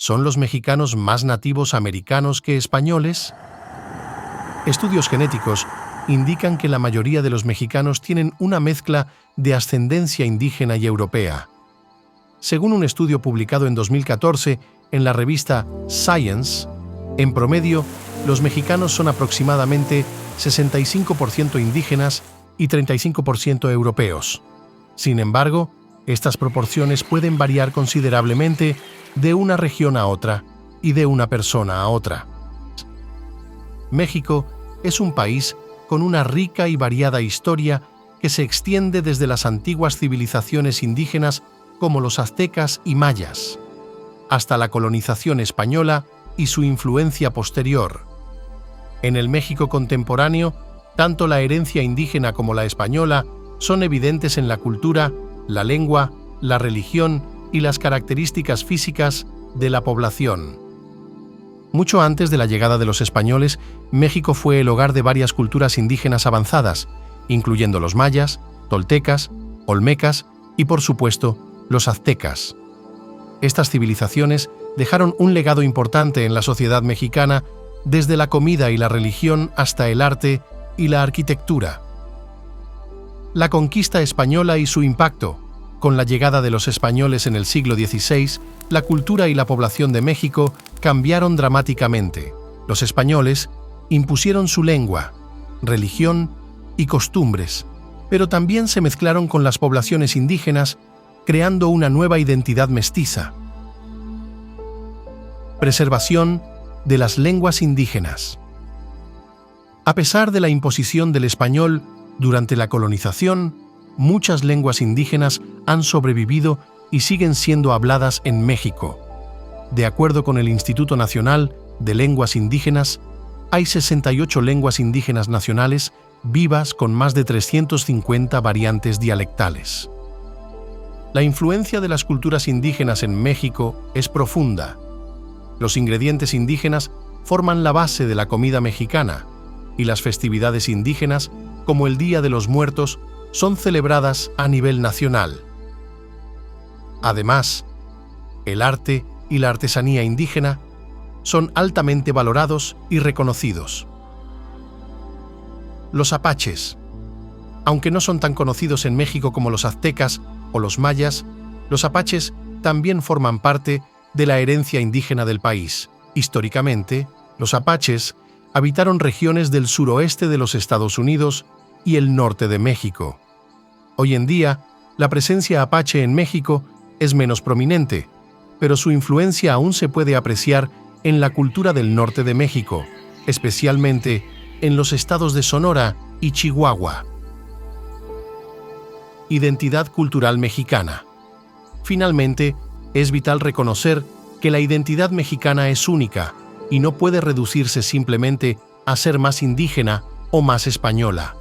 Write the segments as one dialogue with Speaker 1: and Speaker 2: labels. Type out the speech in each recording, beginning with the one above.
Speaker 1: ¿Son los mexicanos más nativos americanos que españoles? Estudios genéticos indican que la mayoría de los mexicanos tienen una mezcla de ascendencia indígena y europea. Según un estudio publicado en 2014 en la revista Science, en promedio, los mexicanos son aproximadamente 65% indígenas y 35% europeos. Sin embargo, estas proporciones pueden variar considerablemente de una región a otra y de una persona a otra. México es un país con una rica y variada historia que se extiende desde las antiguas civilizaciones indígenas como los aztecas y mayas, hasta la colonización española y su influencia posterior. En el México contemporáneo, tanto la herencia indígena como la española son evidentes en la cultura, la lengua, la religión y las características físicas de la población. Mucho antes de la llegada de los españoles, México fue el hogar de varias culturas indígenas avanzadas, incluyendo los mayas, toltecas, olmecas y, por supuesto, los aztecas. Estas civilizaciones dejaron un legado importante en la sociedad mexicana, desde la comida y la religión hasta el arte y la arquitectura. La conquista española y su impacto. Con la llegada de los españoles en el siglo XVI, la cultura y la población de México cambiaron dramáticamente. Los españoles impusieron su lengua, religión y costumbres, pero también se mezclaron con las poblaciones indígenas, creando una nueva identidad mestiza. Preservación de las lenguas indígenas. A pesar de la imposición del español durante la colonización, muchas lenguas indígenas han sobrevivido y siguen siendo habladas en México. De acuerdo con el Instituto Nacional de Lenguas Indígenas, hay 68 lenguas indígenas nacionales vivas con más de 350 variantes dialectales. La influencia de las culturas indígenas en México es profunda. Los ingredientes indígenas forman la base de la comida mexicana, y las festividades indígenas, como el Día de los Muertos, son celebradas a nivel nacional. Además, el arte y la artesanía indígena son altamente valorados y reconocidos. Los apaches. Aunque no son tan conocidos en México como los aztecas o los mayas, los apaches también forman parte de la herencia indígena del país. Históricamente, los apaches habitaron regiones del suroeste de los Estados Unidos y el norte de México. Hoy en día, la presencia apache en México es menos prominente, pero su influencia aún se puede apreciar en la cultura del norte de México, especialmente en los estados de Sonora y Chihuahua. Identidad cultural mexicana. Finalmente, es vital reconocer que la identidad mexicana es única y no puede reducirse simplemente a ser más indígena o más española.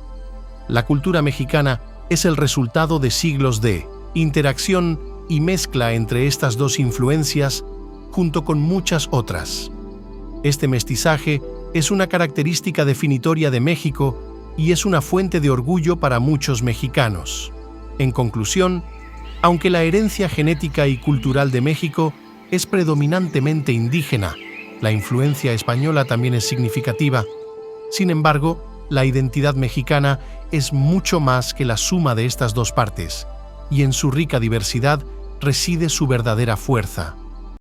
Speaker 1: La cultura mexicana es el resultado de siglos de interacción y mezcla entre estas dos influencias, junto con muchas otras. Este mestizaje es una característica definitoria de México y es una fuente de orgullo para muchos mexicanos. En conclusión, aunque la herencia genética y cultural de México es predominantemente indígena, la influencia española también es significativa. Sin embargo, la identidad mexicana es mucho más que la suma de estas dos partes, y en su rica diversidad reside su verdadera fuerza.